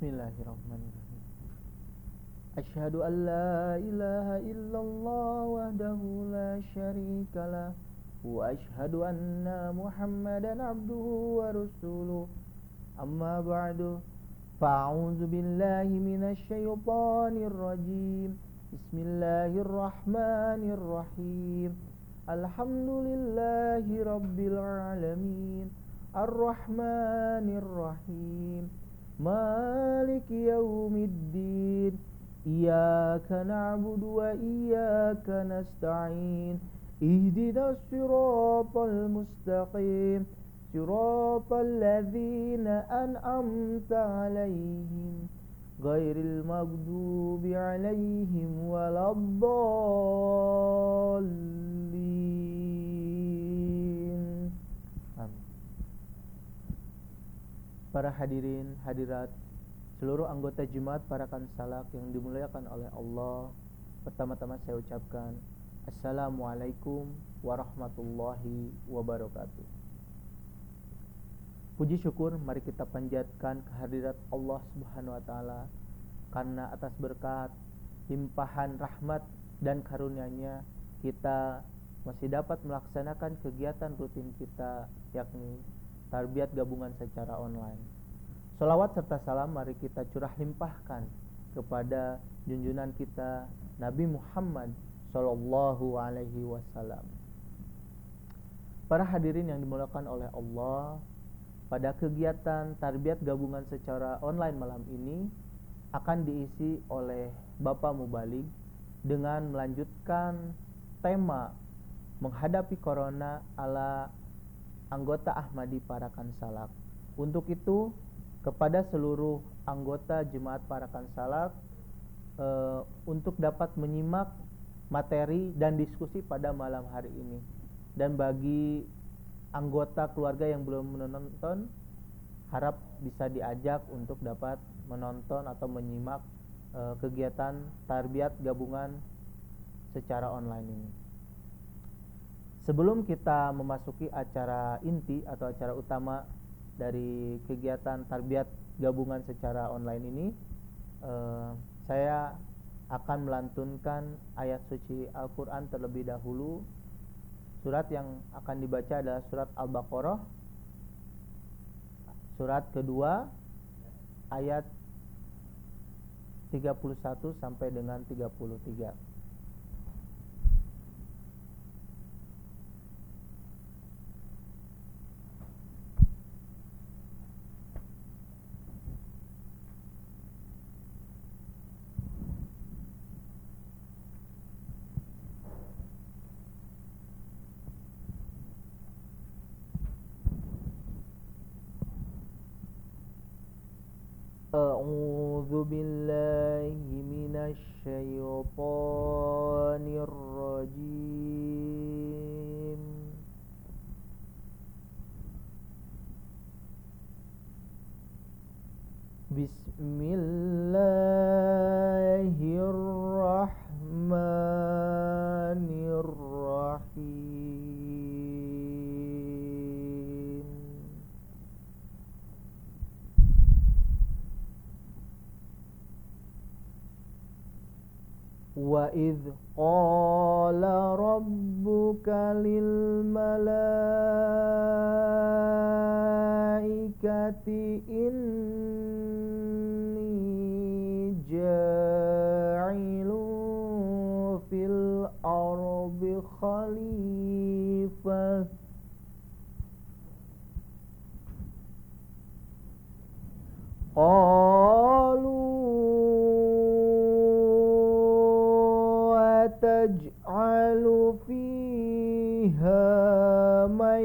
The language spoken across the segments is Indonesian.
Bismillahirrahmanirrahim. Asyhadu an la ilaha illallah wahdahu la syarikalah wa asyhadu anna Muhammadan abduhu wa rasuluh. Amma ba'du. Fa'udzu billahi minasy syaithanir rajim. Bismillahirrahmanirrahim. Alhamdulillahi rabbil alamin. Ar-Rahmanir Rahim. Maliki yaumiddin. Iyyaka na'budu wa iyyaka nasta'in. Ihdinas siratal mustaqim. Siratal ladzina an'amta 'alaihim ghairil maghdubi 'alaihim waladdallin. Amin. Para hadirin hadirat, seluruh anggota jemaat Parakan Salak yang dimuliakan oleh Allah, pertama-tama saya ucapkan Assalamualaikum warahmatullahi wabarakatuh. Puji syukur mari kita panjatkan kehadirat Allah Subhanahu wa taala karena atas berkat, limpahan rahmat dan karunia-Nya kita masih dapat melaksanakan kegiatan rutin kita, yakni tarbiyat gabungan secara online. Sholawat serta salam mari kita curah limpahkan kepada junjungan kita Nabi Muhammad Sallallahu Alaihi Wasallam. Para hadirin yang dimuliakan oleh Allah, pada kegiatan tarbiyat gabungan secara online malam ini akan diisi oleh Bapak Mubalig dengan melanjutkan tema menghadapi corona ala anggota Ahmadi Parakan Salak. Untuk itu, kepada seluruh anggota Jemaat Parakan Salak untuk dapat menyimak materi dan diskusi pada malam hari ini. Dan bagi anggota keluarga yang belum menonton, harap bisa diajak untuk dapat menonton atau menyimak kegiatan tarbiyat gabungan secara online ini. Sebelum kita memasuki acara inti atau acara utama dari kegiatan tarbiyat gabungan secara online ini, saya akan melantunkan ayat suci Al-Quran terlebih dahulu. Surat yang akan dibaca adalah surat Al-Baqarah, surat kedua, ayat 31 sampai dengan 33. A'udzu billahi minasy syaithanir rajim. Bismillahirrahmanirrahim. Wa idh qala rabbuka lil malaikati inni ja'ilun fil ardi khalifah. Taj'alu fiha man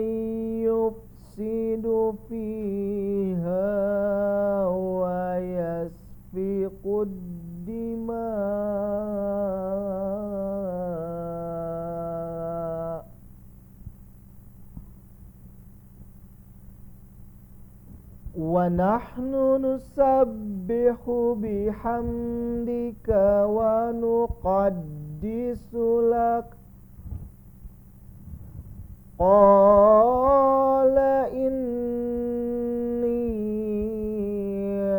yufsidu fiha wa yasfiqud dima wa nahnu nusabbihu bihamdika wa nuqaddisu lak. Qala inni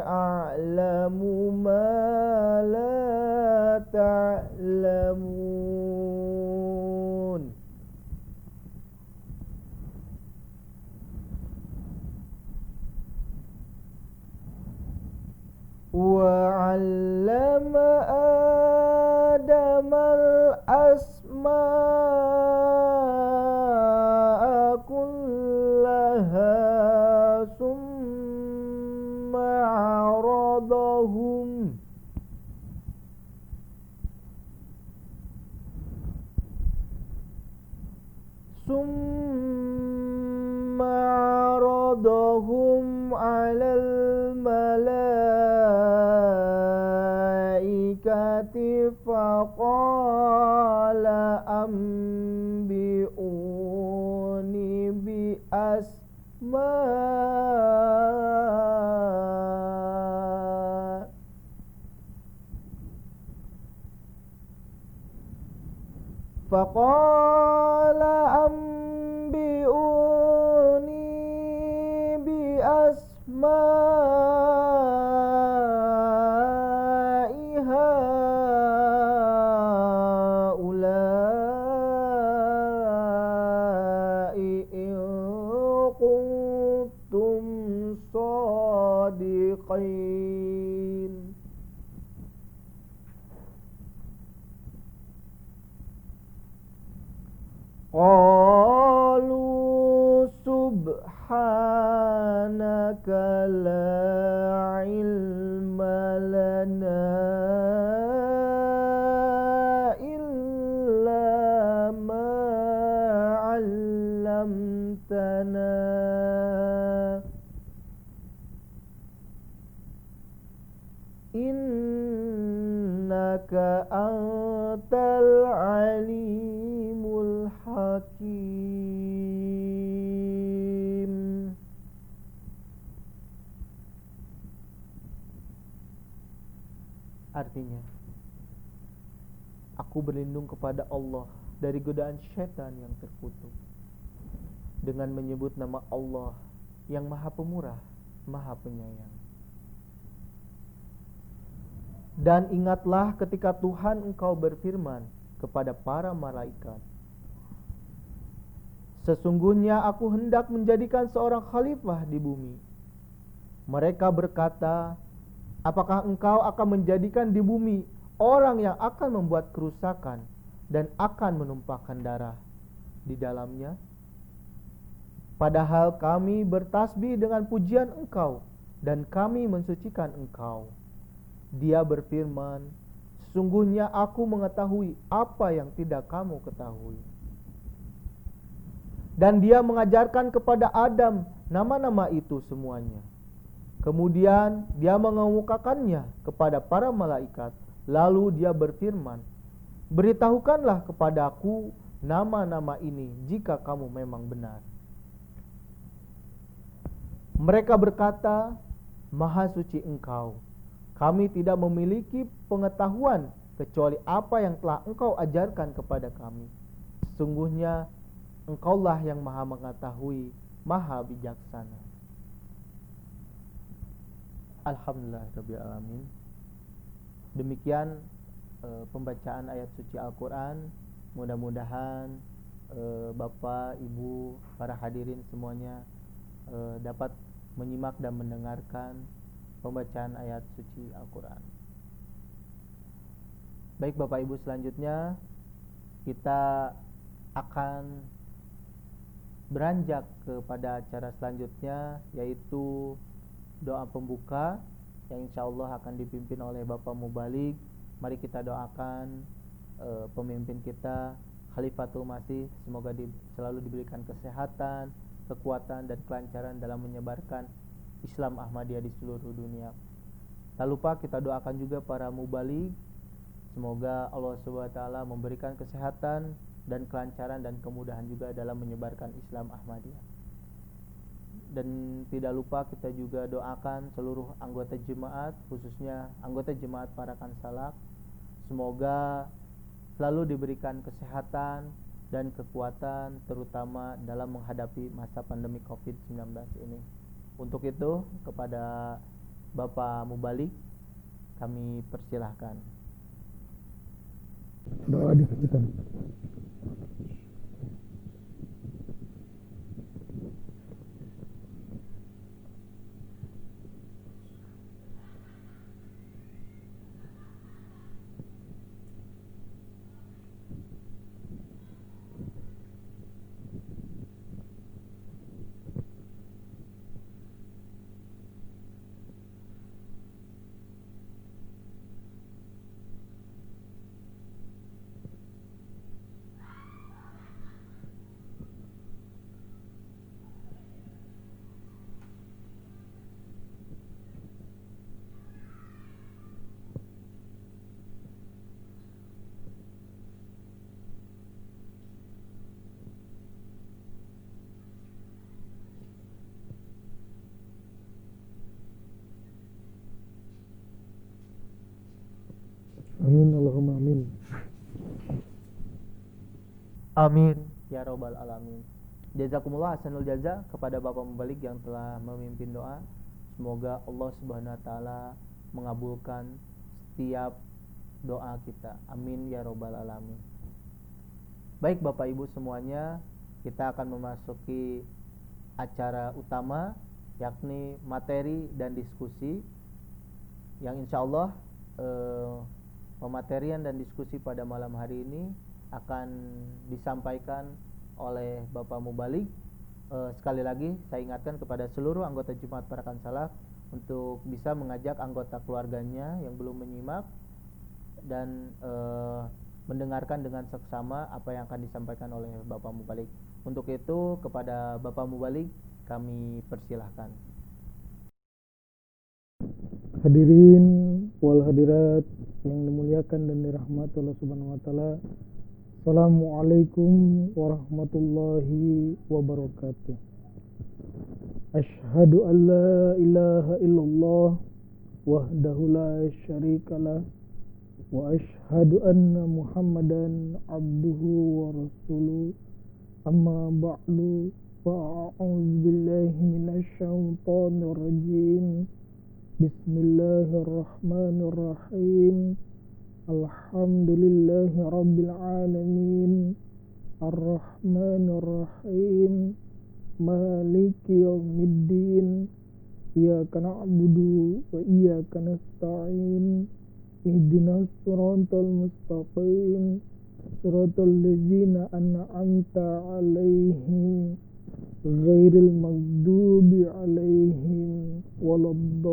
a'lamu تعلمون وعلم آدم الأسماء كلها ثم عرضهم على الملائكة فقال أنبئوني بأسماء فقال أنبئوني بأسماء هؤلاء إن كنتم صادقين. قالوا سبحانك لا علم لنا إلا ما علمتنا إنك أنت العليم الحكيم. Artinya, aku berlindung kepada Allah dari godaan syaitan yang terkutuk dengan menyebut nama Allah yang Maha Pemurah, Maha Penyayang. Dan ingatlah ketika Tuhan engkau berfirman kepada para malaikat, sesungguhnya aku hendak menjadikan seorang khalifah di bumi. Mereka berkata, apakah engkau akan menjadikan di bumi orang yang akan membuat kerusakan dan akan menumpahkan darah di dalamnya? Padahal kami bertasbih dengan pujian engkau dan kami mensucikan engkau. Dia berfirman, sesungguhnya aku mengetahui apa yang tidak kamu ketahui. Dan dia mengajarkan kepada Adam nama-nama itu semuanya. Kemudian dia mengemukakannya kepada para malaikat. Lalu dia berfirman, beritahukanlah kepadaku nama-nama ini jika kamu memang benar. Mereka berkata, Maha suci engkau. Kami tidak memiliki pengetahuan kecuali apa yang telah engkau ajarkan kepada kami. Sesungguhnya engkaulah yang maha mengetahui, maha bijaksana. Alhamdulillahirrabbilalamin. Demikian pembacaan ayat suci Al-Quran. Mudah-mudahan Bapak, Ibu, para hadirin semuanya dapat menyimak dan mendengarkan pembacaan ayat suci Al-Quran. Baik Bapak Ibu, selanjutnya kita akan beranjak kepada acara selanjutnya, yaitu doa pembuka yang insya Allah akan dipimpin oleh Bapak Mubalik. Mari kita doakan pemimpin kita, Khalifatul Masih, semoga selalu diberikan kesehatan, kekuatan dan kelancaran dalam menyebarkan Islam Ahmadiyah di seluruh dunia. Tak lupa kita doakan juga para mubalik, semoga Allah SWT memberikan kesehatan dan kelancaran dan kemudahan juga dalam menyebarkan Islam Ahmadiyah. Dan tidak lupa kita juga doakan seluruh anggota jemaat, khususnya anggota jemaat para kansalak, semoga selalu diberikan kesehatan dan kekuatan, terutama dalam menghadapi masa pandemi COVID-19 ini. Untuk itu, kepada Bapak Mubalik kami persilahkan. Doa kita. Amin Allahumma amin. Amin ya robbal alamin. Jazakumullah hasanul jaza kepada Bapak Mubalik yang telah memimpin doa. Semoga Allah Subhanahu wa taala mengabulkan setiap doa kita. Amin ya robbal alamin. Baik Bapak Ibu semuanya, kita akan memasuki acara utama, yakni materi dan diskusi yang insya Allah pematerian dan diskusi pada malam hari ini akan disampaikan oleh Bapak Mubalik. Sekali lagi saya ingatkan kepada seluruh anggota Jemaat Parakan Salaf untuk bisa mengajak anggota keluarganya yang belum menyimak dan mendengarkan dengan seksama apa yang akan disampaikan oleh Bapak Mubalik. Untuk itu kepada Bapak Mubalik kami persilahkan. Hadirin wal hadirat yang dimuliakan dan dirahmati Allah Subhanahu wa taala. Assalamualaikum warahmatullahi wabarakatuh. Asyhadu an la ilaha illallah wahdahu la syarikalah wa asyhadu anna Muhammadan abduhu wa rasuluh. Amma ba'du, fa'a'udzu billahi minasy syaithanir rajim. Bismillahirrahmanirrahim. Alhamdulillahi rabbil alamin. Ar-Rahmanir-Rahim. Maliki yaumiddin. Iyyaka na'budu wa iyyaka nasta'in. Ihdinas siratal mustaqim. Siratal ladzina an'amta 'alaihim ghairil maghdubi 'alaihim waladdallin.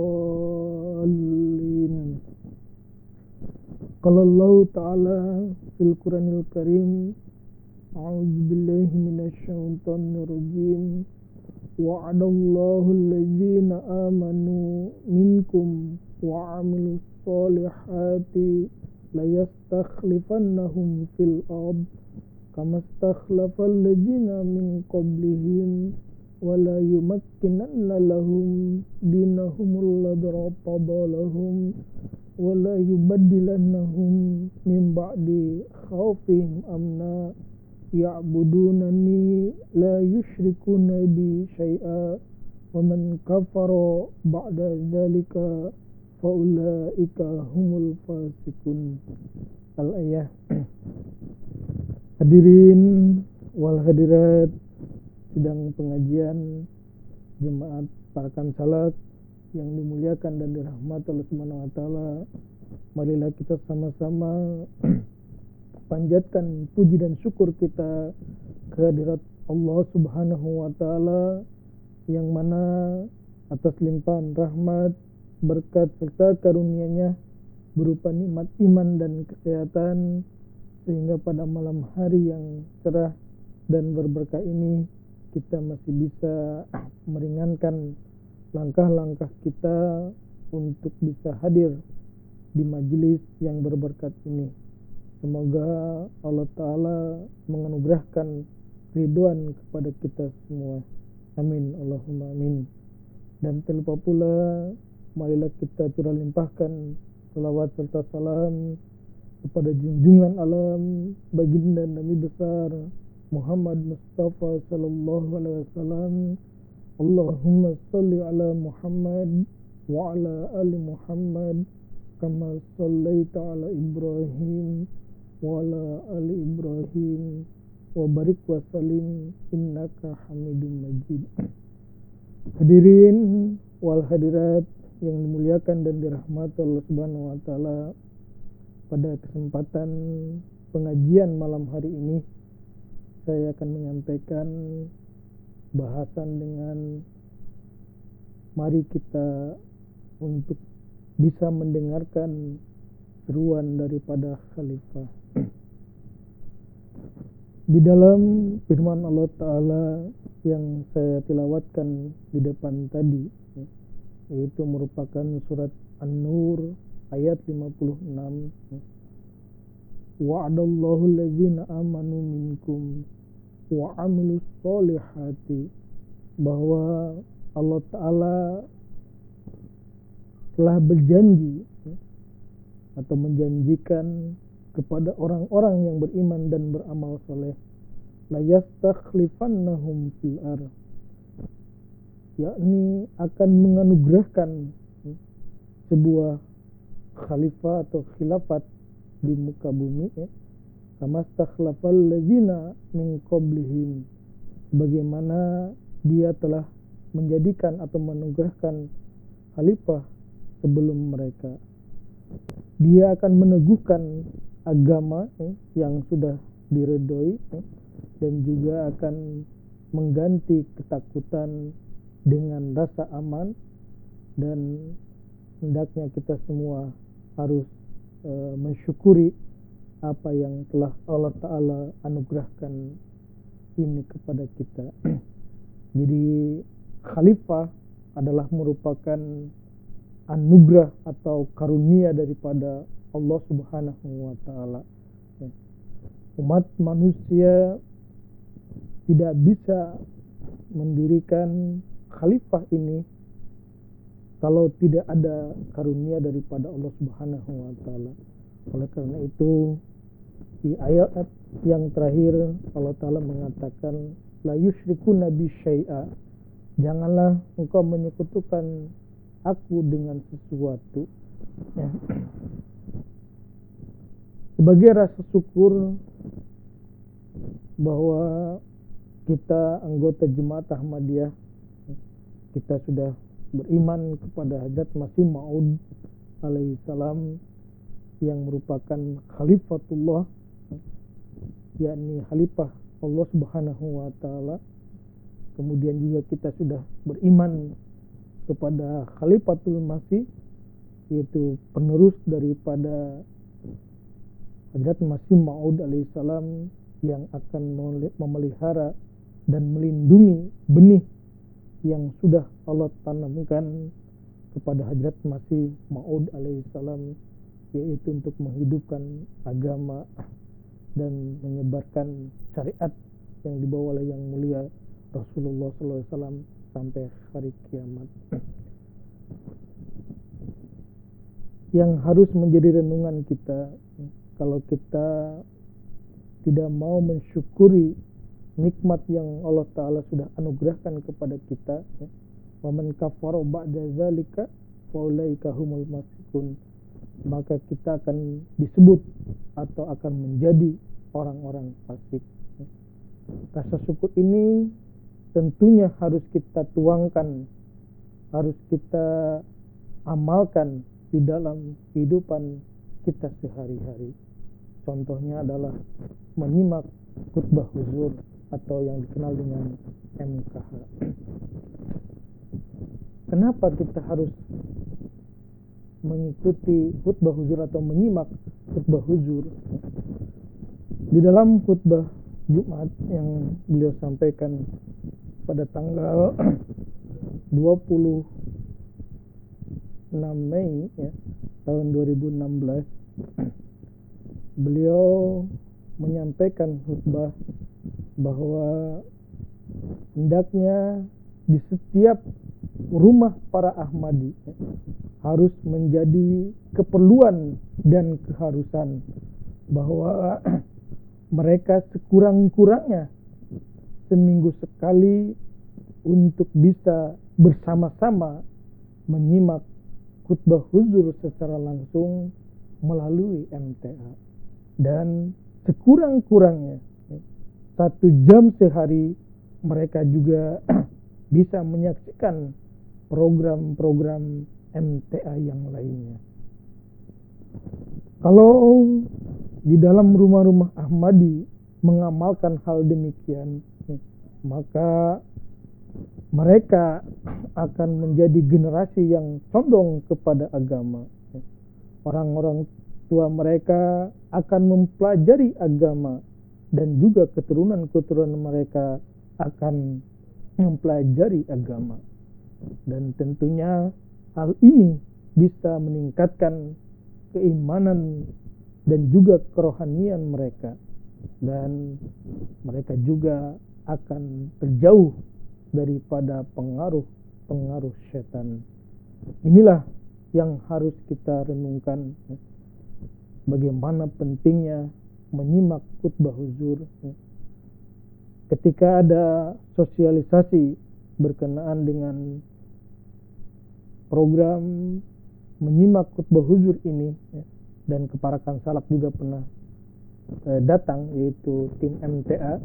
Qala Allah Ta'ala fil Qur'anil Karim, a'udzu billahi minasy syaithanir rajim. Wa'adallahu alladzina amanu minkum wa 'amilus solihati la yastakhlifannahum fil ard kama istakhlafal ladzina min qablihim wa la yumakkinanna lahum dinahum alladzi irtada lahum wa la yubaddilannahum min ba'di khawfihim amna ya'budunani la yushrikuna bi syai'a wa man kafara ba'da dzalika faulaika humul fasikun. Al-ayah. Hadirin wal hadirat sidang pengajian Jemaat Parakan Salaf yang dimuliakan dan dirahmati Allah Subhanahu wa taala, marilah kita sama-sama panjatkan puji dan syukur kita kehadirat Allah Subhanahu wa taala yang mana atas limpahan rahmat, berkat serta karunia-Nya berupa nikmat iman dan kesehatan, sehingga pada malam hari yang cerah dan berberkah ini kita masih bisa meringankan langkah-langkah kita untuk bisa hadir di majelis yang berberkat ini. Semoga Allah Ta'ala menganugerahkan ridwan kepada kita semua. Amin Allahumma amin. Dan terlupa pula, marilah kita curah limpahkan salawat serta salam kepada junjungan alam baginda Nabi besar Muhammad Mustafa sallallahu alaihi wasallam. Allahumma salli ala Muhammad wa ala ali Muhammad kama sallaita ala Ibrahim wa ala ali Ibrahim wa barik wa salim innaka Hamidum Majid. Hadirin wal hadirat yang dimuliakan dan dirahmati Allah Subhanahu wa taala, pada kesempatan pengajian malam hari ini saya akan menyampaikan bahasan dengan mari kita untuk bisa mendengarkan seruan daripada khalifah. Di dalam firman Allah Ta'ala yang saya tilawatkan di depan tadi, yaitu merupakan surat An-Nur ayat 56, wa'adallahu allazina amanu minkum wa amilus solihati, bahwa Allah Ta'ala telah berjanji atau menjanjikan kepada orang-orang yang beriman dan beramal soleh, la yastakhlifannahum fil ardh, yakni akan menganugerahkan sebuah khalifah atau khilafat di muka bumi, kama stakhlafal ladzina min qablihim, bagaimana dia telah menjadikan atau menganugerahkan khalifah sebelum mereka. Dia akan meneguhkan agama yang sudah diredoi, dan juga akan mengganti ketakutan dengan rasa aman, dan hendaknya kita semua harus mensyukuri apa yang telah Allah Ta'ala anugerahkan ini kepada kita. Jadi khalifah adalah merupakan anugerah atau karunia daripada Allah Subhanahu wa Ta'ala. Umat manusia tidak bisa mendirikan khalifah ini kalau tidak ada karunia daripada Allah Subhanahu wa Ta'ala. Oleh karena itu, di ayat yang terakhir Allah Ta'ala mengatakan, la yusyrikuna bi syai'a, janganlah engkau menyekutukan aku dengan sesuatu. Sebagai rasa syukur bahwa kita anggota Jemaat Ahmadiyah, kita sudah beriman kepada Hadrat Masih Maud alaihi salam yang merupakan khalifatullah, yakni khalifah Allah Subhanahu wa Ta'ala. Kemudian juga kita sudah beriman kepada Khalifatul Masih, yaitu penerus daripada Hadrat Masih Maud alaihissalam, yang akan memelihara dan melindungi benih yang sudah Allah tanamkan kepada Hadrat Masih Maud alaihissalam, yaitu untuk menghidupkan agama dan menyebarkan syariat yang dibawa oleh yang mulia Rasulullah SAW sampai hari kiamat. Yang harus menjadi renungan kita, kalau kita tidak mau mensyukuri nikmat yang Allah Ta'ala sudah anugerahkan kepada kita, wa man kafara ba'da dzalika fa ulaika humul fasiqun, maka kita akan disebut atau akan menjadi orang-orang fasik. Rasa syukur ini tentunya harus kita tuangkan, harus kita amalkan di dalam kehidupan kita sehari-hari. Contohnya adalah menyimak khutbah huzur atau yang dikenal dengan MKH. Kenapa kita harus mengikuti khutbah huzur atau menyimak khutbah huzur? Di dalam khutbah Jumat yang beliau sampaikan pada tanggal 26 Mei tahun 2016, beliau menyampaikan khutbah bahwa hendaknya di setiap rumah para Ahmadi harus menjadi keperluan dan keharusan bahwa mereka sekurang-kurangnya seminggu sekali untuk bisa bersama-sama menyimak khutbah huzur secara langsung melalui MTA. dan sekurang-kurangnya 1 jam sehari mereka juga bisa menyaksikan program-program MTA yang lainnya. Kalau di dalam rumah-rumah Ahmadi mengamalkan hal demikian, maka mereka akan menjadi generasi yang condong kepada agama. Orang-orang tua mereka akan mempelajari agama, dan juga keturunan-keturunan mereka akan mempelajari agama. Dan tentunya hal ini bisa meningkatkan keimanan dan juga kerohanian mereka, dan mereka juga akan terjauh daripada pengaruh setan. Inilah yang harus kita renungkan, bagaimana pentingnya menyimak khutbah huzur. Ketika ada sosialisasi berkenaan dengan program menyimak khutbah huzur ini, dan Keparakan Salak juga pernah datang, yaitu tim MTA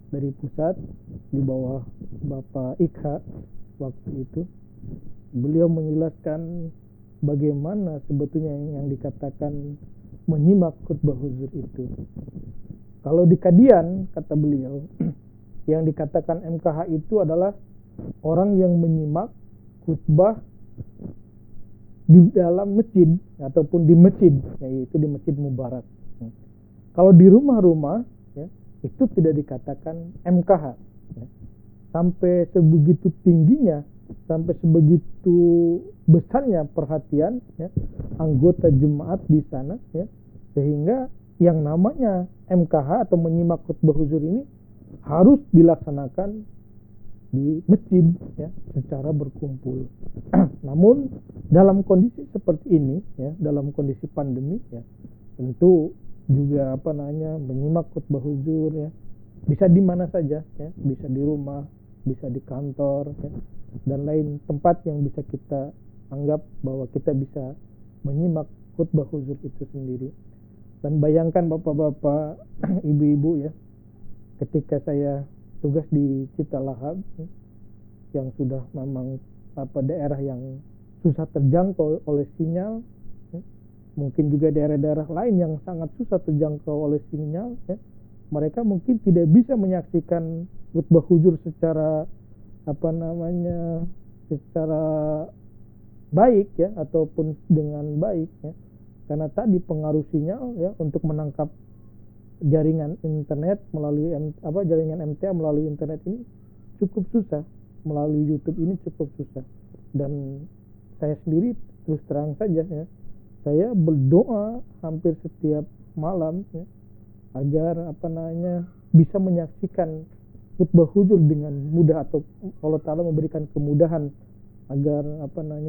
dari pusat di bawah Bapak Ikha waktu itu. Beliau menjelaskan bagaimana sebetulnya yang dikatakan menyimak khutbah huzur itu. Kalau di Kadian, kata beliau, yang dikatakan MKH itu adalah orang yang menyimak khutbah di dalam masjid ataupun di masjid, yaitu di Masjid Mubarak. Kalau di rumah-rumah, itu tidak dikatakan MKH. Sampai sebegitu tingginya, sampai sebegitu besarnya perhatian anggota jemaat di sana, sehingga yang namanya MKH atau menyimak khutbah huzur ini harus dilaksanakan di masjid, secara berkumpul. Namun dalam kondisi seperti ini, dalam kondisi pandemi, tentu juga menyimak khutbah huzur, bisa di mana saja, bisa di rumah, bisa di kantor, dan lain tempat yang bisa kita anggap bahwa kita bisa menyimak khutbah huzur itu sendiri. Dan bayangkan bapak-bapak, ibu-ibu, ketika saya tugas di Citalahap, yang sudah memang daerah yang susah terjangkau oleh sinyal, mungkin juga daerah-daerah lain yang sangat susah terjangkau oleh sinyal, mereka mungkin tidak bisa menyaksikan khutbah huzur secara secara baik, ataupun dengan baik, karena tadi pengaruh sinyal, untuk menangkap jaringan internet melalui jaringan MTA melalui internet ini cukup susah, melalui YouTube ini cukup susah. Dan saya sendiri terus terang saja, saya berdoa hampir setiap malam, agar bisa menyaksikan khutbah huzur dengan mudah, atau Allah Ta'ala memberikan kemudahan agar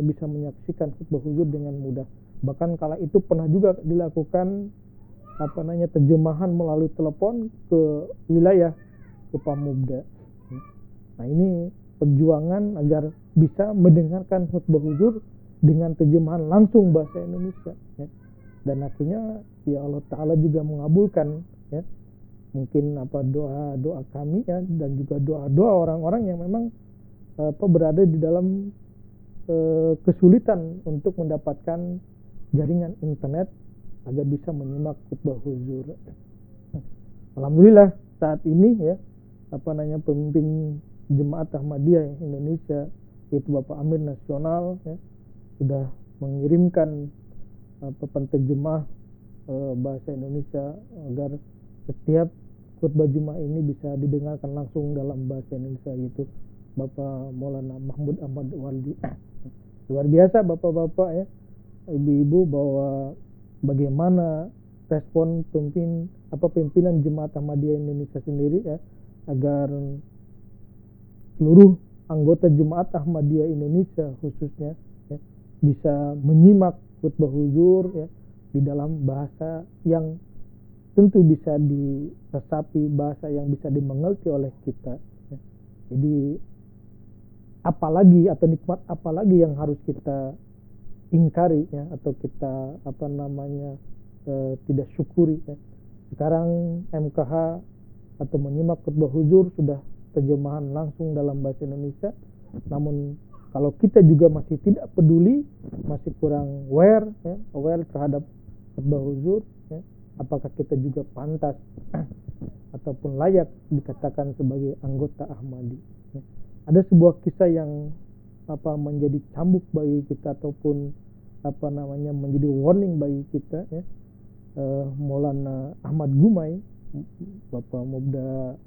bisa menyaksikan khutbah huzur dengan mudah. Bahkan kala itu pernah juga dilakukan terjemahan melalui telepon ke wilayah, ke Pamubda. Nah, ini perjuangan agar bisa mendengarkan khutbah huzur dengan terjemahan langsung bahasa Indonesia, dan akhirnya Allah Ta'ala juga mengabulkan, mungkin doa-doa kami, dan juga doa-doa orang-orang yang memang berada di dalam kesulitan untuk mendapatkan jaringan internet agar bisa menyimak khutbah huzur. Alhamdulillah saat ini, pemimpin Jemaat Ahmadiyah Indonesia, yaitu Bapak Amir Nasional, sudah mengirimkan penterjemah bahasa Indonesia agar setiap khutbah Jumat ini bisa didengarkan langsung dalam bahasa Indonesia, yaitu Bapak Maulana Mahmud Ahmad Waldi. Luar biasa bapak-bapak, ibu-ibu, bahwa bagaimana respon pimpinan Jemaat Ahmadiyah Indonesia sendiri, agar seluruh anggota Jemaat Ahmadiyah Indonesia khususnya, bisa menyimak khutbah huzur, di dalam bahasa yang tentu bisa diresapi, bahasa yang bisa dimengerti oleh kita. Jadi apalagi atau nikmat apalagi yang harus kita ingkari, atau kita tidak syukuri ya. Sekarang MKH atau menyimak khutbah huzur sudah terjemahan langsung dalam bahasa Indonesia, namun kalau kita juga masih tidak peduli, masih kurang aware terhadap khutbah huzur ya, apakah kita juga pantas ataupun layak dikatakan sebagai anggota Ahmadi ya. Ada sebuah kisah yang menjadi cambuk bagi kita ataupun menjadi warning bagi kita ya. Maulana Ahmad Gumai, Bapak Mubda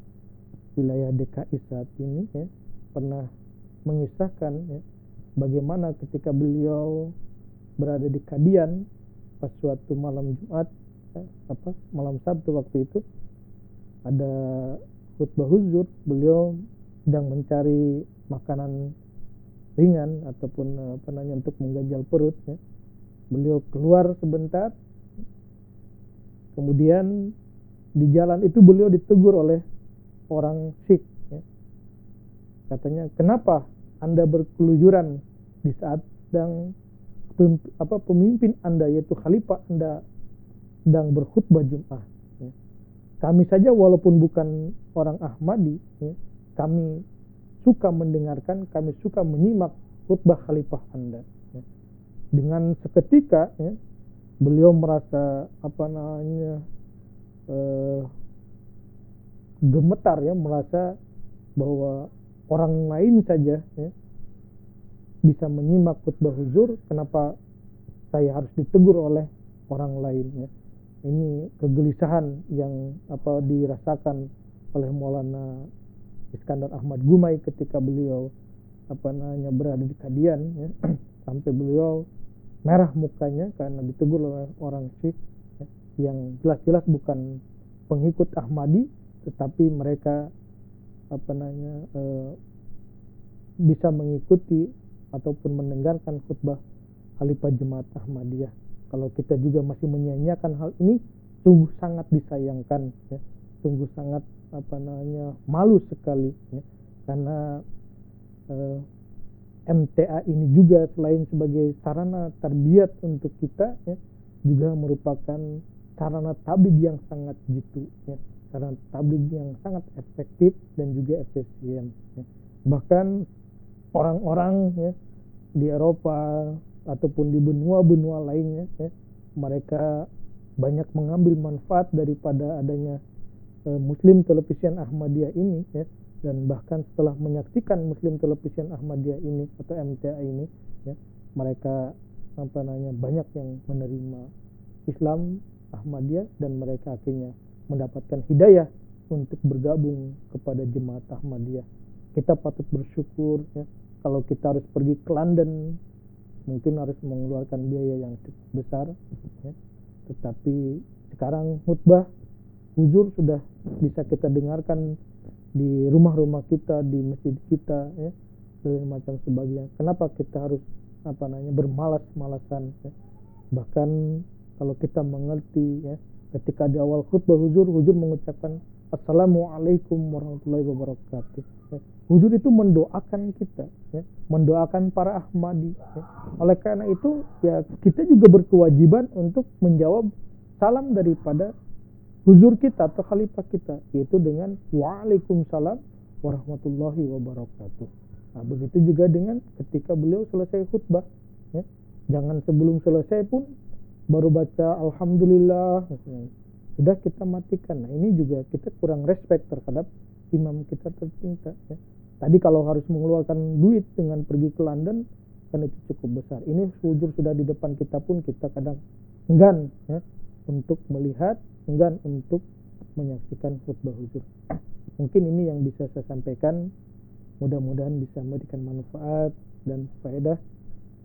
wilayah DKI saat ini ya, pernah mengisahkan ya, bagaimana ketika beliau berada di Kadian pas suatu malam Jumat ya, malam Sabtu waktu itu ada khutbah huzur, beliau sedang mencari makanan ringan ataupun untuk mengganjal perut ya. Beliau keluar sebentar, kemudian di jalan itu beliau ditegur oleh orang Sikh ya. Katanya, kenapa Anda berkelujuran di saat sedang pemimpin Anda yaitu khalifah Anda sedang berkhutbah Jumat ya. Kami saja walaupun bukan orang Ahmadi ya, kami suka mendengarkan, kami suka menyimak khutbah khalifah Anda ya. Dengan seketika ya, beliau merasa gemetar ya, merasa bahwa orang lain saja ya, bisa menyimak khutbah huzur, kenapa saya harus ditegur oleh orang lain ya. Ini kegelisahan yang dirasakan oleh Maulana Iskandar Ahmad Gumai ketika beliau berada di Kadian ya. Sampai beliau merah mukanya karena ditegur oleh orang Sikh ya, yang jelas-jelas bukan pengikut Ahmadi, tetapi mereka bisa mengikuti ataupun mendengarkan khutbah Khalifah Jemaat Ahmadiyah. Kalau kita juga masih menyia-nyiakan hal ini, sungguh sangat disayangkan ya, sungguh sangat malu sekali ya, karena MTA ini juga selain sebagai sarana tarbiyat untuk kita ya, juga merupakan sarana tabligh yang sangat jitu ya, sarana tabligh yang sangat efektif dan juga efisien ya. Bahkan orang-orang ya, di Eropa ataupun di benua-benua lainnya ya, mereka banyak mengambil manfaat daripada adanya Muslim Television Ahmadiyah ini ya. Dan bahkan setelah menyaksikan Muslim Television Ahmadiyah ini atau MTA ini ya, mereka banyak yang menerima Islam Ahmadiyah dan mereka akhirnya mendapatkan hidayah untuk bergabung kepada jemaat Ahmadiyah. Kita patut bersyukur ya, kalau kita harus pergi ke London mungkin harus mengeluarkan biaya yang cukup besar ya. Tetapi sekarang khutbah huzur sudah bisa kita dengarkan di rumah-rumah kita, di masjid kita ya, dan macam sebagainya. Kenapa kita harus bermalas-malasan ya? Bahkan kalau kita mengerti ya, ketika di awal khutbah huzur mengucapkan Assalamualaikum warahmatullahi wabarakatuh ya. Huzur itu mendoakan kita ya, mendoakan para Ahmadi ya. Oleh karena itu ya, kita juga berkewajiban untuk menjawab salam daripada huzur kita atau khalifah kita, yaitu dengan Waalaikumsalam warahmatullahi wabarakatuh. Nah, begitu juga dengan ketika beliau selesai khutbah ya. Jangan sebelum selesai pun baru baca Alhamdulillah sudah kita matikan. Nah, ini juga kita kurang respect terhadap imam kita tercinta ya. Tadi kalau harus mengeluarkan duit dengan pergi ke London kan itu cukup besar. Ini huzur sudah di depan kita pun kita kadang enggan ya, untuk melihat, enggan untuk menyaksikan khutbah huzur. Mungkin ini yang bisa saya sampaikan, mudah-mudahan bisa memberikan manfaat dan faedah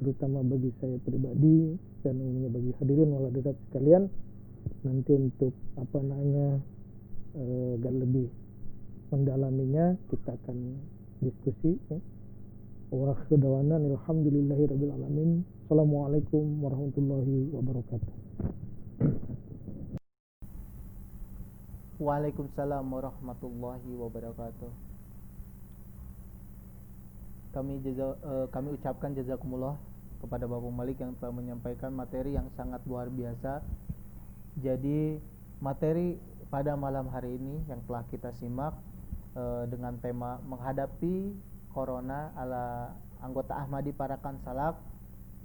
terutama bagi saya pribadi dan umumnya bagi hadirin wal hadirat sekalian. Nanti untuk agar lebih mendalaminya kita akan diskusi ya. Wa akhiru da'wana alhamdulillahirabbil alamin. Assalamualaikum warahmatullahi wabarakatuh. Waalaikumsalam warahmatullahi wabarakatuh. Kami ucapkan jazakumullah kepada Bapak Malik yang telah menyampaikan materi yang sangat luar biasa Jadi materi pada malam hari ini yang telah kita simak dengan tema menghadapi corona ala anggota Ahmadi Parakan Salak,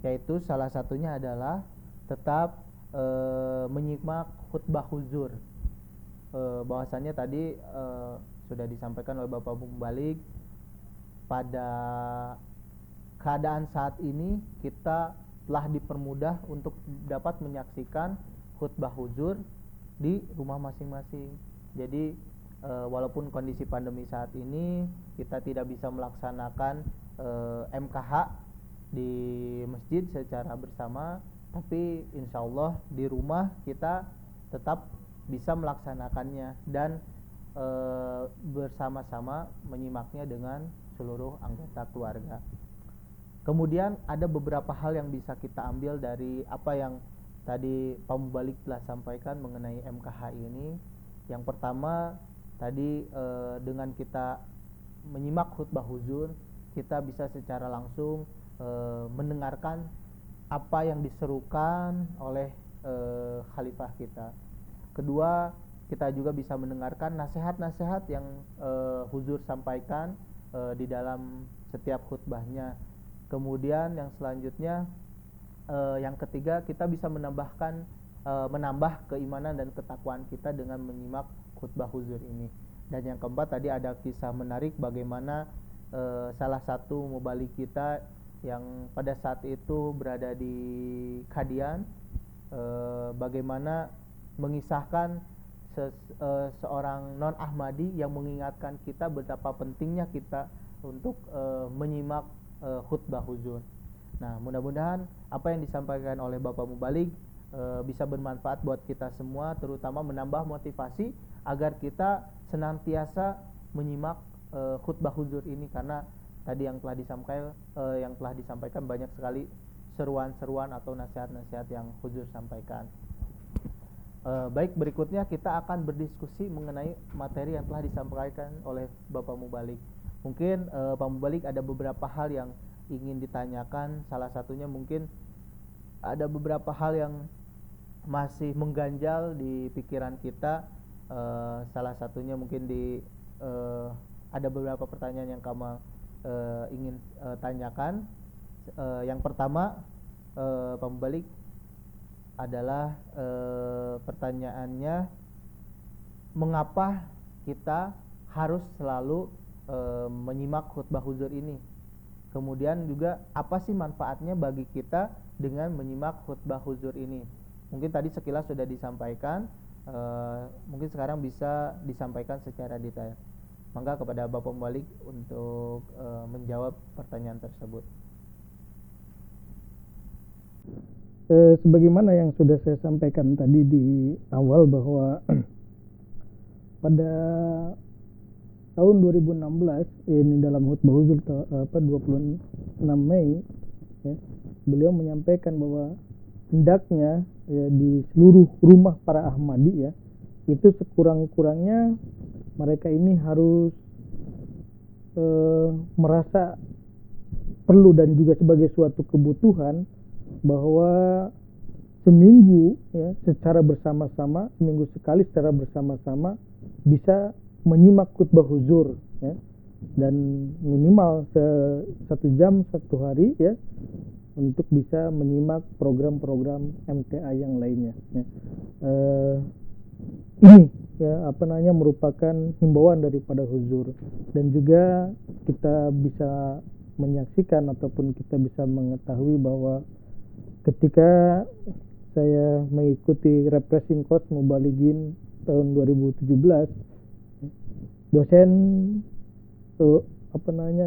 yaitu salah satunya adalah tetap menyimak khutbah huzur. Bahwasannya tadi sudah disampaikan oleh Bapak Mubalik, pada keadaan saat ini kita telah dipermudah untuk dapat menyaksikan khutbah huzur di rumah masing-masing. Jadi walaupun kondisi pandemi saat ini kita tidak bisa melaksanakan MKH di masjid secara bersama, tapi insya Allah di rumah kita tetap bisa melaksanakannya dan bersama-sama menyimaknya dengan seluruh anggota keluarga. Kemudian ada beberapa hal yang bisa kita ambil dari apa yang tadi Pak Mubalik telah sampaikan mengenai MKH ini. Yang pertama tadi dengan kita menyimak khutbah huzur, kita bisa secara langsung mendengarkan apa yang diserukan oleh khalifah kita. Kedua, kita juga bisa mendengarkan nasihat-nasihat yang huzur sampaikan di dalam setiap khutbahnya. Kemudian yang selanjutnya, yang ketiga, kita bisa menambah keimanan dan ketakwaan kita dengan menyimak khutbah huzur ini. Dan yang keempat, tadi ada kisah menarik bagaimana salah satu mubalik kita yang pada saat itu berada di Kadian, bagaimana mengisahkan seorang non Ahmadi yang mengingatkan kita betapa pentingnya kita untuk menyimak khutbah huzur. Nah, mudah-mudahan apa yang disampaikan oleh Bapak Mubalik bisa bermanfaat buat kita semua, terutama menambah motivasi agar kita senantiasa menyimak khutbah huzur ini, karena tadi yang telah disampaikan banyak sekali seruan-seruan atau nasihat-nasihat yang huzur sampaikan. Baik, berikutnya kita akan berdiskusi mengenai materi yang telah disampaikan oleh Bapak Mubalik. Mungkin Pak Mubalik ada beberapa hal yang ingin ditanyakan. Salah satunya mungkin ada beberapa hal yang masih mengganjal di pikiran kita. Salah satunya mungkin ada beberapa pertanyaan yang kamu ingin tanyakan. Yang pertama, Pak Mubalik, adalah pertanyaannya, mengapa kita harus selalu menyimak khutbah huzur ini? Kemudian juga apa sih manfaatnya bagi kita dengan menyimak khutbah huzur ini? Mungkin tadi sekilas sudah disampaikan, mungkin sekarang bisa disampaikan secara detail. Mangga kepada Bapak Mubalik untuk menjawab pertanyaan tersebut. Sebagaimana yang sudah saya sampaikan tadi di awal, bahwa pada tahun 2016 ini dalam khutbah huzur 26 Mei ya, beliau menyampaikan bahwa hendaknya ya, di seluruh rumah para Ahmadi ya, itu sekurang-kurangnya mereka ini harus merasa perlu dan juga sebagai suatu kebutuhan bahwa seminggu ya, secara bersama-sama, seminggu sekali secara bersama-sama bisa menyimak khutbah huzur ya, dan minimal 1 jam 1 hari ya, untuk bisa menyimak program-program MTA yang lainnya ya. Ini ya merupakan himbauan daripada huzur, dan juga kita bisa menyaksikan ataupun kita bisa mengetahui bahwa ketika saya mengikuti refreshing course Mubaligin tahun 2017, dosen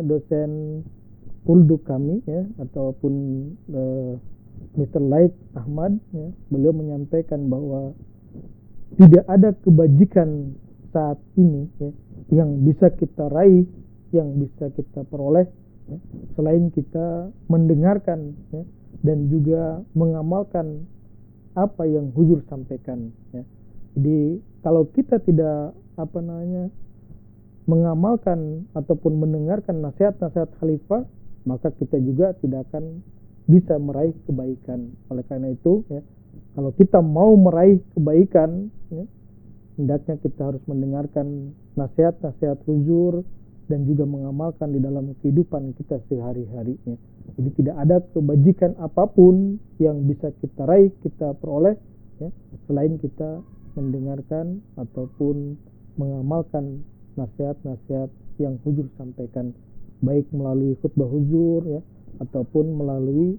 dosen Pulduk kami ya, ataupun Mr. Laik Ahmad ya, beliau menyampaikan bahwa tidak ada kebajikan saat ini ya, yang bisa kita raih, yang bisa kita peroleh ya, selain kita mendengarkan ya, dan juga mengamalkan apa yang huzur sampaikan ya. Jadi kalau kita tidak mengamalkan ataupun mendengarkan nasihat-nasihat khalifah, maka kita juga tidak akan bisa meraih kebaikan. Oleh karena itu ya, Kalau kita mau meraih kebaikan, ya, hendaknya kita harus mendengarkan nasihat-nasihat huzur dan juga mengamalkan di dalam kehidupan kita sehari-harinya. Jadi tidak ada kebajikan apapun yang bisa kita raih, kita peroleh, ya, selain kita mendengarkan ataupun mengamalkan nasihat-nasihat yang huzur sampaikan, baik melalui khutbah huzur, ya, ataupun melalui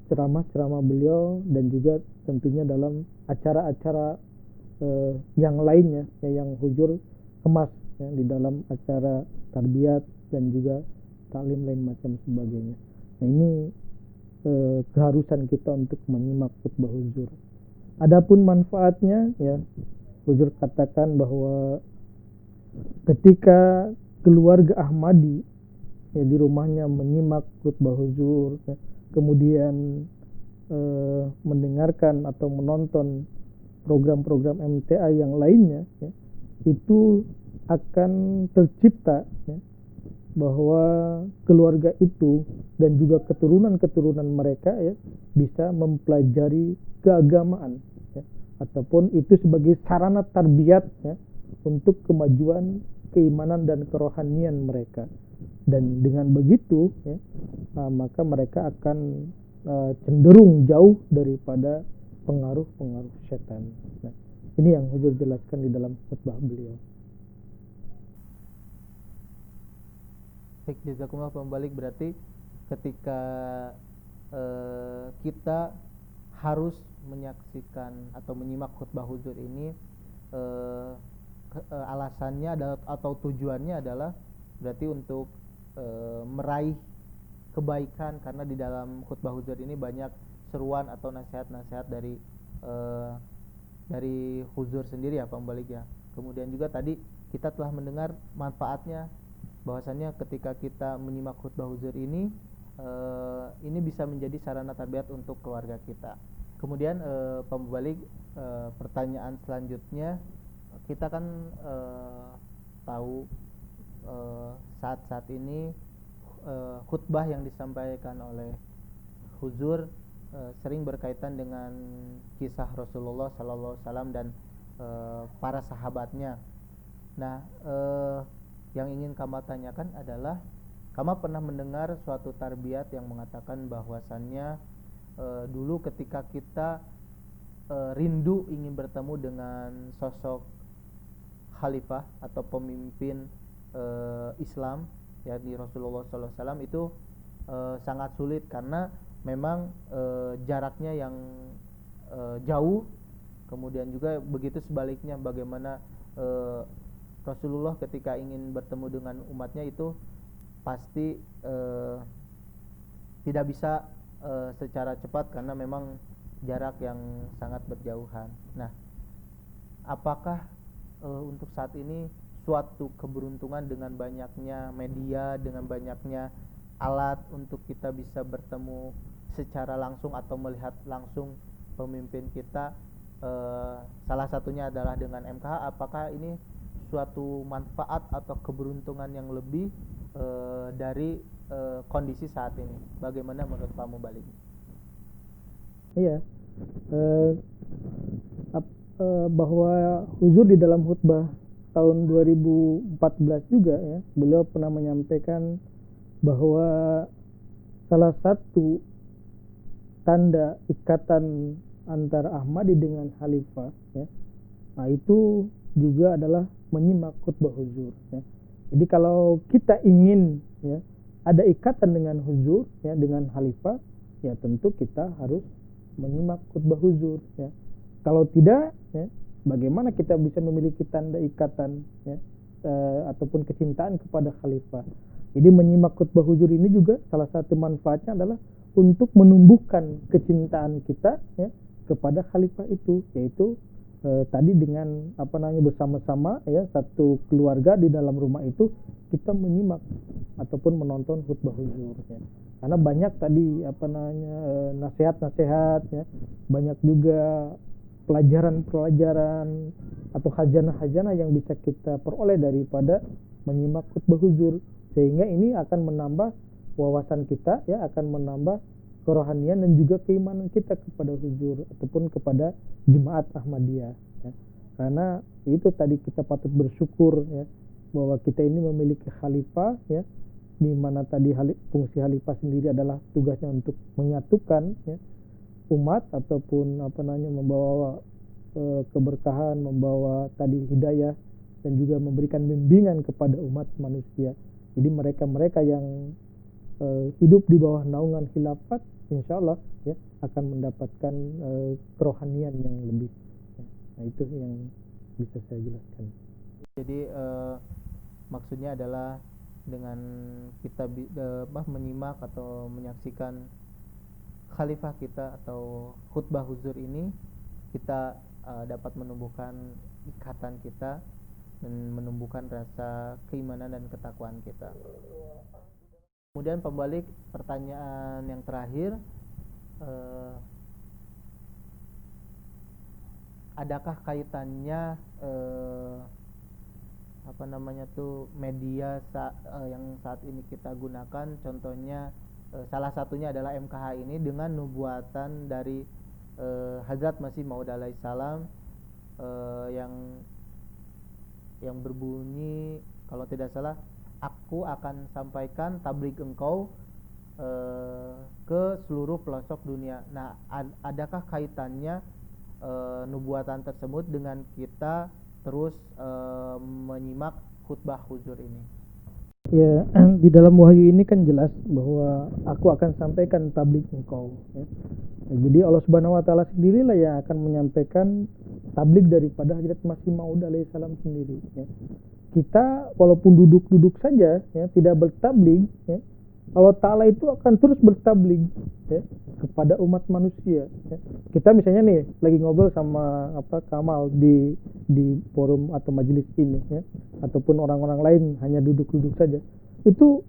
ceramah-ceramah beliau, dan juga tentunya dalam acara-acara yang lainnya, ya, yang huzur kemas, ya, di dalam acara tarbiyat dan juga taklim lain macam sebagainya. Nah, ini keharusan kita untuk menyimak khutbah huzur. Adapun manfaatnya, ya, huzur katakan bahwa ketika keluarga Ahmadi, ya, di rumahnya menyimak khutbah huzur, ya, kemudian mendengarkan atau menonton program-program MTA yang lainnya, ya, itu akan tercipta, ya, bahwa keluarga itu dan juga keturunan-keturunan mereka, ya, bisa mempelajari keagamaan, ya, ataupun itu sebagai sarana tarbiyat, ya, untuk kemajuan keimanan dan kerohanian mereka. Dan dengan begitu, ya, maka mereka akan cenderung jauh daripada pengaruh-pengaruh setan. Nah, ini yang huzur jelaskan di dalam khutbah beliau. Baik, jazakumullah pembalik. Berarti ketika kita harus menyaksikan atau menyimak khutbah huzur ini, alasannya adalah, atau tujuannya adalah berarti untuk meraih kebaikan, karena di dalam khutbah huzur ini banyak seruan atau nasihat-nasihat dari huzur sendiri, ya pembalik, ya. Kemudian juga tadi kita telah mendengar manfaatnya, bahwasannya ketika kita menyimak khutbah huzur ini bisa menjadi sarana tarbiyat untuk keluarga kita. Kemudian pembalik, pertanyaan selanjutnya, kita kan tahu saat-saat ini khutbah yang disampaikan oleh huzur sering berkaitan dengan kisah Rasulullah SAW dan para sahabatnya. Nah, yang ingin kami tanyakan adalah, kami pernah mendengar suatu tarbiyat yang mengatakan bahwasannya dulu ketika kita rindu ingin bertemu dengan sosok khalifah atau pemimpin Islam, yakni Rasulullah SAW, itu sangat sulit karena memang jaraknya yang jauh. Kemudian juga begitu sebaliknya, bagaimana Rasulullah ketika ingin bertemu dengan umatnya itu pasti tidak bisa secara cepat karena memang jarak yang sangat berjauhan. Nah, apakah untuk saat ini suatu keberuntungan dengan banyaknya media, dengan banyaknya alat untuk kita bisa bertemu secara langsung atau melihat langsung pemimpin kita, salah satunya adalah dengan MKH, apakah ini suatu manfaat atau keberuntungan yang lebih dari kondisi saat ini? Bagaimana menurut Pak Mubalik? Iya, bahwa huzur di dalam khutbah tahun 2014 juga, ya, beliau pernah menyampaikan bahwa salah satu tanda ikatan antara Ahmadi dengan khalifah, ya, nah itu juga adalah menyimak khutbah huzur, ya. Jadi kalau kita ingin, ya, ada ikatan dengan huzur, ya, dengan khalifah, ya tentu kita harus menyimak khutbah huzur, ya. Kalau tidak, ya, bagaimana kita bisa memiliki tanda ikatan, ya, ataupun kecintaan kepada khalifah. Jadi menyimak khutbah huzur ini juga salah satu manfaatnya adalah untuk menumbuhkan kecintaan kita, ya, kepada khalifah itu, yaitu tadi dengan bersama-sama, ya, satu keluarga di dalam rumah itu kita menyimak ataupun menonton khutbah huzur, ya. Karena banyak tadi nasihat-nasihat, ya, banyak juga pelajaran-pelajaran atau khazanah-khazanah yang bisa kita peroleh daripada menyimak khutbah huzur, sehingga ini akan menambah wawasan kita, ya, akan menambah kerohanian dan juga keimanan kita kepada huzur ataupun kepada jemaat Ahmadiyah ya. Karena itu tadi kita patut bersyukur ya, bahwa kita ini memiliki khalifah ya, di mana tadi fungsi khalifah sendiri adalah tugasnya untuk menyatukan ya, umat ataupun membawa keberkahan, membawa tadi hidayah dan juga memberikan bimbingan kepada umat manusia. Jadi mereka yang hidup di bawah naungan khilafat, insya Allah ya akan mendapatkan kerohanian yang lebih. Nah itu yang bisa saya jelaskan. Jadi maksudnya adalah dengan kita menyimak atau menyaksikan khalifah kita atau khutbah huzur ini, kita dapat menumbuhkan ikatan kita dan menumbuhkan rasa keimanan dan ketakwaan kita. Kemudian pembalik pertanyaan yang terakhir, adakah kaitannya media yang saat ini kita gunakan, contohnya salah satunya adalah MKH ini, dengan nubuatan dari Hazrat Masih Maud alaihissalam yang berbunyi kalau tidak salah, aku akan sampaikan tabligh engkau ke seluruh pelosok dunia. Nah, adakah kaitannya nubuatan tersebut dengan kita terus menyimak khutbah huzur ini? Ya, di dalam wahyu ini kan jelas bahwa aku akan sampaikan tabligh engkau ya. Jadi Allah Subhanahu wa taala sendirilah yang akan menyampaikan tabligh daripada Hazrat Masih Maud alaihissalam sendiri ya. Kita walaupun duduk-duduk saja ya, tidak bertabligh ya, Allah Ta'ala itu akan terus bertabligh ya, kepada umat manusia ya. Kita misalnya nih lagi ngobrol sama Kamal di forum atau majelis ini ya, ataupun orang-orang lain hanya duduk-duduk saja, itu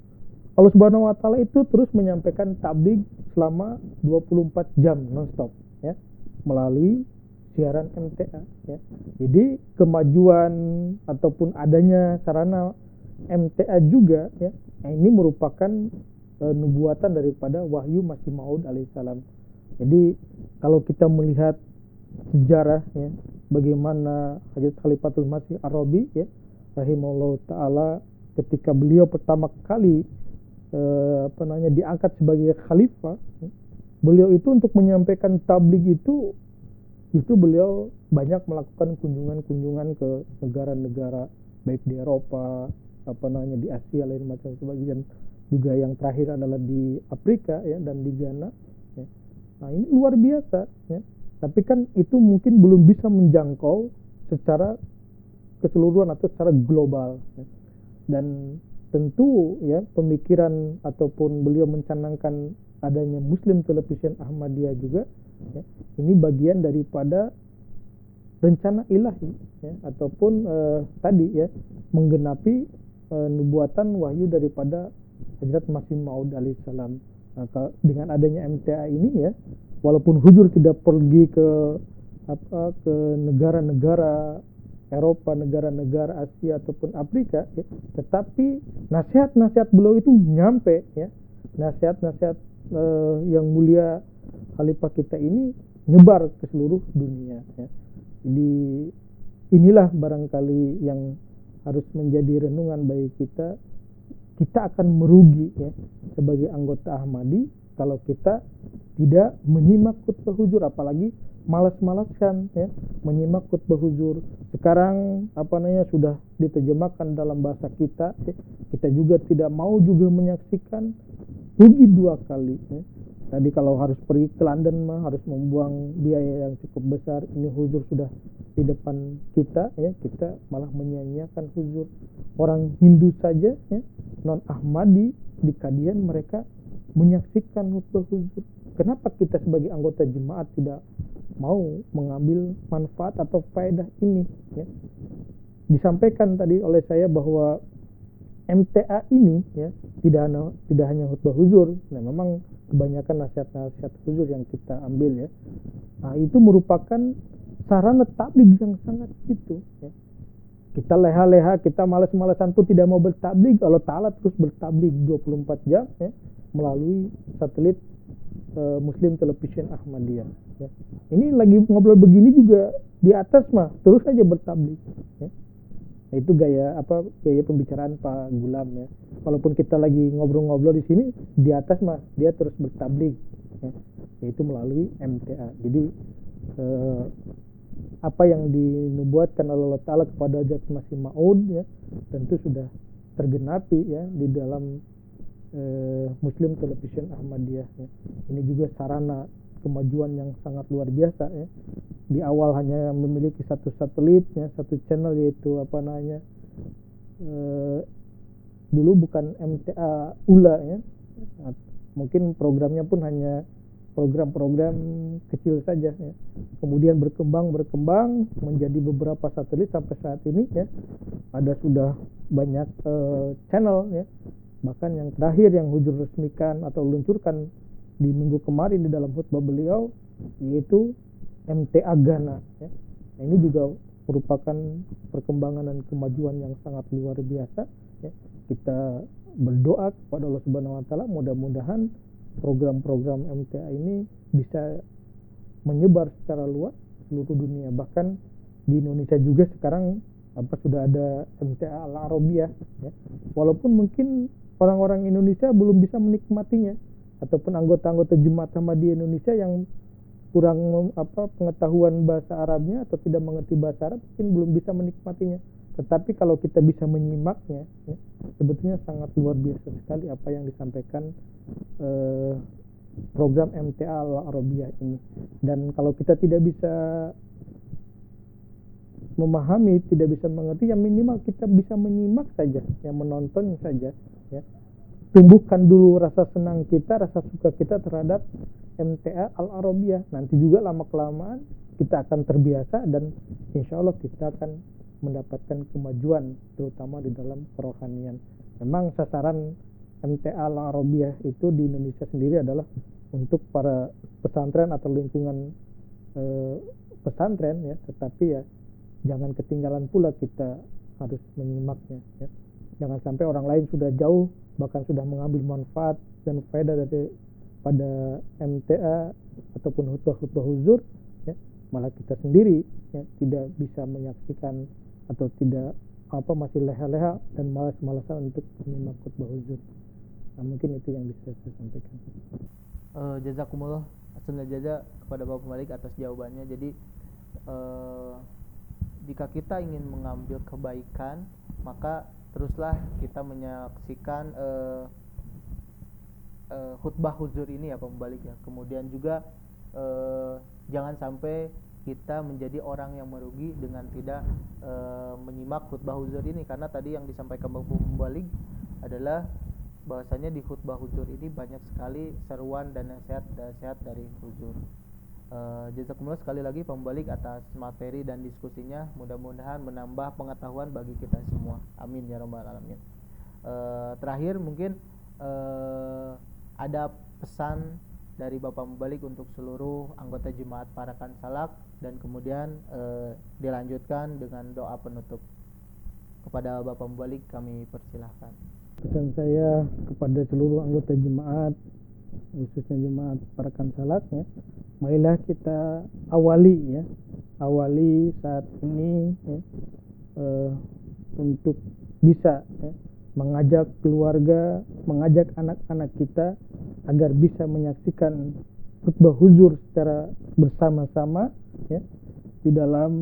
Allah Subhanahu wa taala itu terus menyampaikan tabligh selama 24 jam nonstop ya, melalui siaran MTA ya. Jadi kemajuan ataupun adanya sarana MTA juga ya, ini merupakan nubuatan daripada wahyu Masih Maud alaihissalam. Jadi kalau kita melihat sejarah ya, bagaimana Hazrat Khalifatul Masih Ar-Rabi ya, rahimahullah taala, ketika beliau pertama kali diangkat sebagai khalifah ya, beliau itu untuk menyampaikan tabligh itu justru beliau banyak melakukan kunjungan-kunjungan ke negara-negara baik di Eropa, di Asia lain macam sebagian, juga yang terakhir adalah di Afrika ya, dan di Ghana ya. Nah ini luar biasa ya. Tapi kan itu mungkin belum bisa menjangkau secara keseluruhan atau secara global ya. Dan tentu ya pemikiran ataupun beliau mencanangkan adanya Muslim Television Ahmadiyah juga ya, ini bagian daripada rencana ilahi ya, ataupun tadi ya menggenapi nubuatan wahyu daripada Hazrat Masih Maud alaihissalam. Nah, dengan adanya MTA ini ya, walaupun huzur tidak pergi ke negara-negara Eropa, negara-negara Asia ataupun Afrika ya, tetapi nasihat-nasihat beliau itu nyampe ya, nasihat-nasihat yang mulia khalifah kita ini nyebar ke seluruh dunia ya. Jadi inilah barangkali yang harus menjadi renungan bagi kita. Kita akan merugi ya sebagai anggota Ahmadi kalau kita tidak menyimak khutbah huzur, apalagi malas-malaskan ya menyimak khutbah huzur. Sekarang sudah diterjemahkan dalam bahasa kita ya. Kita juga tidak mau juga menyaksikan, rugi dua kali ya. Tadi kalau harus pergi ke London mah harus membuang biaya yang cukup besar. Ini huzur sudah di depan kita ya, kita malah menyia-nyiakan huzur. Orang Hindu saja ya, non Ahmadi di Kadian mereka menyaksikan khutbah huzur. Kenapa kita sebagai anggota jemaat tidak mau mengambil manfaat atau faedah ini ya? Disampaikan tadi oleh saya bahwa MTA ini ya tidak hanya khutbah huzur. Nah, memang kebanyakan nasihat-nasihat huzur yang kita ambil ya. Nah, itu merupakan sarana tabligh yang sangat itu ya. Kita leha-leha, kita malas-malasan pun tidak mau bertabligh, Allah Ta'ala terus bertabligh 24 jam ya, melalui satelit Muslim Television Ahmadiyah. Ya. Ini lagi ngobrol begini juga di atas mah terus aja bertablik. Ya. Nah, itu gaya pembicaraan Pak Gulam ya. Walaupun kita lagi ngobrol-ngobrol di sini, di atas mah dia terus bertablik. Ya. Yaitu melalui MTA. Jadi apa yang dinubuatkan oleh Allah Ta'ala kepada Hazrat Masih Maud ya, tentu sudah tergenapi ya di dalam Muslim Television Ahmadiyah ya. Ini juga sarana kemajuan yang sangat luar biasa ya. Di awal hanya memiliki satu satelit ya, satu channel, yaitu dulu bukan MTA ULA ya. Mungkin programnya pun hanya program-program kecil saja ya. Kemudian berkembang menjadi beberapa satelit sampai saat ini ya. Ada sudah banyak channel ya. Bahkan yang terakhir yang Hujur resmikan atau luncurkan di minggu kemarin di dalam khutbah beliau, yaitu MTA Ghana ya. Nah, ini juga merupakan perkembangan dan kemajuan yang sangat luar biasa ya. Kita berdoa kepada Allah Subhanahu wa Ta'ala, mudah-mudahan program-program MTA ini bisa menyebar secara luas seluruh dunia. Bahkan di Indonesia juga sekarang sudah ada MTA Al-Arabiyah ya. Walaupun mungkin orang-orang Indonesia belum bisa menikmatinya, ataupun anggota-anggota Jemaat Ahmadiyah Indonesia yang kurang pengetahuan bahasa Arabnya atau tidak mengerti bahasa Arab, mungkin belum bisa menikmatinya. Tetapi kalau kita bisa menyimaknya ya, sebetulnya sangat luar biasa sekali apa yang disampaikan program MTA Al-Arabiyah ini. Dan kalau kita tidak bisa memahami, tidak bisa mengerti, ya minimal kita bisa menyimak saja, ya menonton saja ya. Tumbuhkan dulu rasa senang kita, rasa suka kita terhadap MTA Al-Arabiyah. Nanti juga lama-kelamaan kita akan terbiasa dan insya Allah kita akan mendapatkan kemajuan, terutama di dalam kerohanian. Memang sasaran MTA Al-Arabiyah itu di Indonesia sendiri adalah untuk para pesantren atau lingkungan pesantren ya, tetapi ya jangan ketinggalan pula kita harus menyimaknya ya. Jangan sampai orang lain sudah jauh, bahkan sudah mengambil manfaat dan faedah dari pada MTA ataupun khutbah huzur ya, malah kita sendiri ya, tidak bisa menyaksikan atau tidak masih leha-leha dan malas-malasan untuk menyimak khutbah huzur. Nah, mungkin itu yang bisa saya sampaikan. Jazakumullah hasanal jaza kepada Bapak Malik atas jawabannya. Jadi jika kita ingin mengambil kebaikan, maka teruslah kita menyaksikan khutbah huzur ini ya Pak Mubalik ya. Kemudian juga jangan sampai kita menjadi orang yang merugi dengan tidak menyimak khutbah huzur ini, karena tadi yang disampaikan Bapak Mubalik adalah bahwasanya di khutbah huzur ini banyak sekali seruan dan nasihat dari huzur. Jazakumullah sekali lagi Pak Mubalik atas materi dan diskusinya, mudah-mudahan menambah pengetahuan bagi kita semua, amin ya rabbal alamin. Terakhir mungkin ada pesan dari Bapak Mubalik untuk seluruh anggota Jemaat Parakan Salak, dan kemudian dilanjutkan dengan doa penutup. Kepada Bapak Mubalik kami persilahkan. Pesan saya kepada seluruh anggota jemaat, khususnya Jemaat Parakan Salak ya, marilah kita awali saat ini ya, untuk bisa ya, mengajak keluarga, mengajak anak-anak kita agar bisa menyaksikan khutbah huzur secara bersama-sama ya, di dalam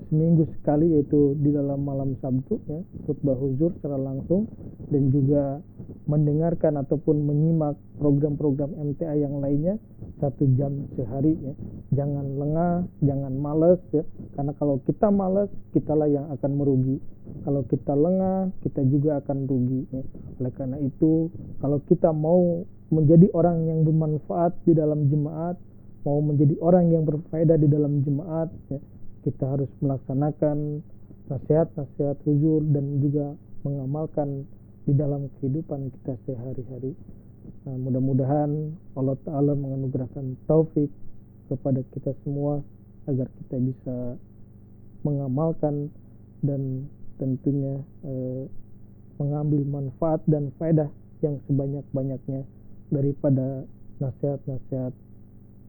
seminggu sekali, yaitu di dalam malam Sabtu ya, khutbah huzur secara langsung, dan juga mendengarkan ataupun menyimak program-program MTA yang lainnya 1 jam sehari ya. Jangan lengah, jangan malas ya, karena kalau kita malas, kitalah yang akan merugi. Kalau kita lengah, kita juga akan rugi ya. Oleh karena itu, kalau kita mau menjadi orang yang bermanfaat di dalam jemaat, mau menjadi orang yang berfaedah di dalam jemaat ya, kita harus melaksanakan nasihat-nasihat huzur dan juga mengamalkan di dalam kehidupan kita sehari-hari. Nah, mudah-mudahan Allah Ta'ala menganugerahkan taufik kepada kita semua agar kita bisa mengamalkan dan tentunya mengambil manfaat dan faedah yang sebanyak-banyaknya daripada nasihat-nasihat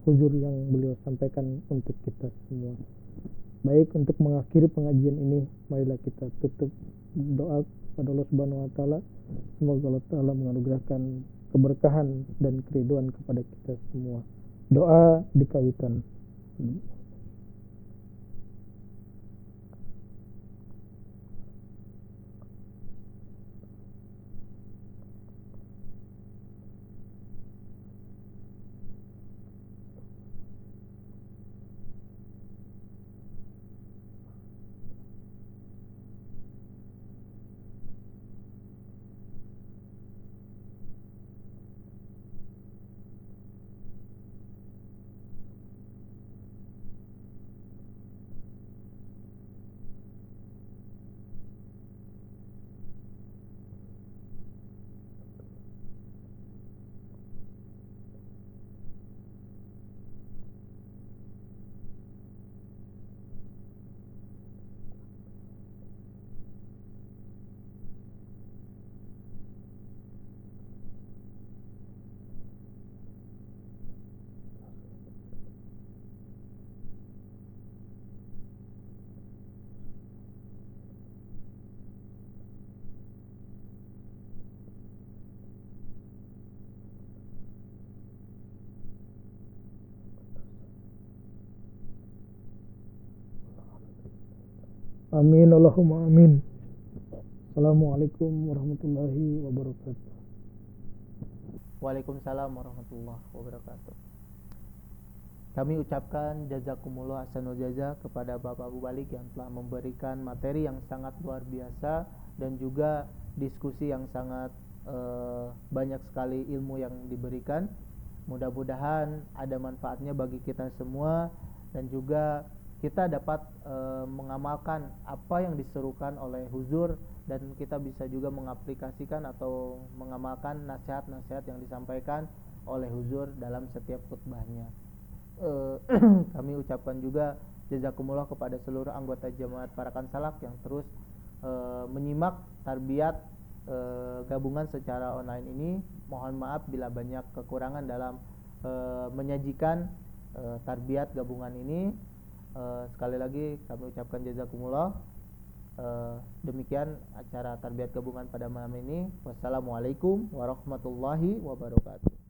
huzur yang beliau sampaikan untuk kita semua. Baik, untuk mengakhiri pengajian ini, marilah kita tutup doa kepada Allah Subhanahu wa taala. Semoga Allah taala menganugerahkan keberkahan dan keriduan kepada kita semua. Doa di kawitan. Amin Allahumma amin. Assalamualaikum warahmatullahi wabarakatuh. Waalaikumsalam warahmatullahi wabarakatuh. Kami ucapkan jazakumullah ahsanul jaza kepada Bapak Abu Balik yang telah memberikan materi yang sangat luar biasa dan juga diskusi yang sangat banyak sekali ilmu yang diberikan. Mudah-mudahan ada manfaatnya bagi kita semua dan juga kita dapat mengamalkan apa yang diserukan oleh huzur dan kita bisa juga mengaplikasikan atau mengamalkan nasihat-nasihat yang disampaikan oleh huzur dalam setiap khutbahnya. Kami ucapkan juga jazakumullah kepada seluruh anggota jemaat Parakan Salak yang terus menyimak tarbiyat gabungan secara online ini. Mohon maaf bila banyak kekurangan dalam menyajikan tarbiyat gabungan ini. Sekali lagi kami ucapkan jazakumullah. Demikian acara tarbiyat gabungan pada malam ini. Wassalamualaikum warahmatullahi wabarakatuh.